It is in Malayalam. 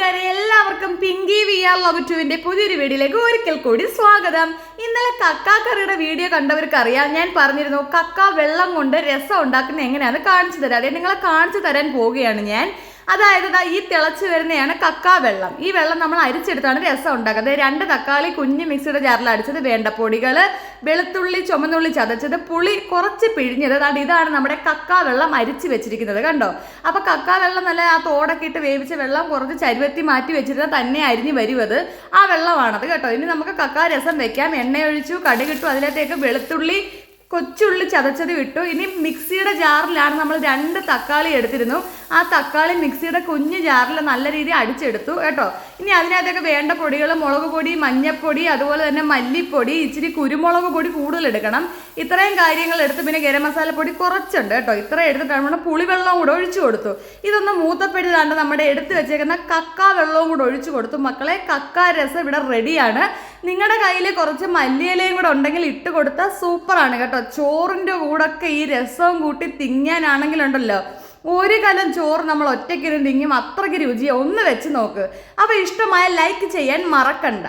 കൂട്ടുകാരെ, എല്ലാവർക്കും പിങ്കി വി ആർ ലവ് ടുവിന്റെ പുതിയൊരു വീഡിയോയിലേക്ക് ഒരിക്കൽ കൂടി സ്വാഗതം. ഇന്നലെ കക്ക കറിയുടെ വീഡിയോ കണ്ടവർക്ക് അറിയാം, ഞാൻ പറഞ്ഞിരുന്നു കക്ക വെള്ളം കൊണ്ട് രസം ഉണ്ടാക്കുന്നത് എങ്ങനെയാണെന്ന് കാണിച്ചു തരാം. അതെ, നിങ്ങളെ കാണിച്ചു തരാൻ പോവുകയാണ് ഞാൻ. അതായത് ഈ തിളച്ച് വരുന്നതാണ് കക്ക വെള്ളം. ഈ വെള്ളം നമ്മൾ അരിച്ചെടുത്താണ് രസം ഉണ്ടാക്കുന്നത്. 2 തക്കാളി കുഞ്ഞ് മിക്സിയുടെ ജാറിൽ അടിച്ചത്, വേണ്ട പൊടികൾ, വെളുത്തുള്ളി ചുമന്നുള്ളി ചതച്ചത്, പുളി കുറച്ച് പിഴിഞ്ഞത്. അതാണ്ട് ഇതാണ് നമ്മുടെ കക്ക വെള്ളം അരിച്ച് വെച്ചിരിക്കുന്നത്. കണ്ടോ? അപ്പൊ കക്ക വെള്ളം നല്ല ആ തോടൊക്കെ ഇട്ട് വേവിച്ച വെള്ളം കുറച്ച് ചരുവത്തി മാറ്റി വെച്ചിരുന്നാൽ തന്നെ അരിഞ്ഞ് വരുന്നത് ആ വെള്ളമാണത് കേട്ടോ. ഇനി നമുക്ക് കക്ക രസം വെക്കാം. എണ്ണ ഒഴിച്ചു, കടുകിട്ടു, അതിനകത്തേക്ക് വെളുത്തുള്ളി കൊച്ചുള്ളി ചതച്ചത് ഇട്ടു. ഇനി മിക്സിയുടെ ജാറിലാണ് നമ്മൾ 2 തക്കാളി എടുത്തിരുന്നു. ആ തക്കാളി മിക്സിയുടെ കുഞ്ഞ് ജാറിൽ നല്ല രീതിയിൽ അടിച്ചെടുത്തു കേട്ടോ. ഇനി അതിനകത്തൊക്കെ വേണ്ട പൊടികൾ, മുളക് പൊടി, മഞ്ഞൾപ്പൊടി, അതുപോലെ തന്നെ മല്ലിപ്പൊടി, ഇച്ചിരി കുരുമുളക് പൊടി കൂടുതൽ എടുക്കണം. ഇത്രയും കാര്യങ്ങൾ എടുത്ത് പിന്നെ ഗരം മസാലപ്പൊടി കുറച്ചുണ്ട് കേട്ടോ. ഇത്ര എടുത്തിട്ടാണ് നമ്മൾ പുളിവെള്ളം കൂടെ ഒഴിച്ചു കൊടുത്തു. ഇതൊന്ന് മൂത്തപ്പെടുത്താണ്ട് നമ്മുടെ എടുത്ത് വെച്ചേക്കുന്ന കക്ക വെള്ളവും കൂടെ ഒഴിച്ചു കൊടുത്തു. മക്കളെ, കക്ക രസം ഇവിടെ റെഡിയാണ്. നിങ്ങളുടെ കയ്യിൽ കുറച്ച് മല്ലിയിലയും കൂടെ ഉണ്ടെങ്കിൽ ഇട്ട് കൊടുത്താൽ സൂപ്പറാണ് കേട്ടോ. ചോറിൻ്റെ കൂടൊക്കെ ഈ രസവും കൂട്ടി തിങ്ങാനാണെങ്കിലുണ്ടല്ലോ, ഒരു കലം ചോറ് നമ്മൾ ഒറ്റയ്ക്കിരുന്ന് തിങ്ങും, അത്രയ്ക്ക് രുചിയാണ്. ഒന്ന് വെച്ച് നോക്ക്. അപ്പോൾ ഇഷ്ടമായ ലൈക്ക് ചെയ്യാൻ മറക്കണ്ട.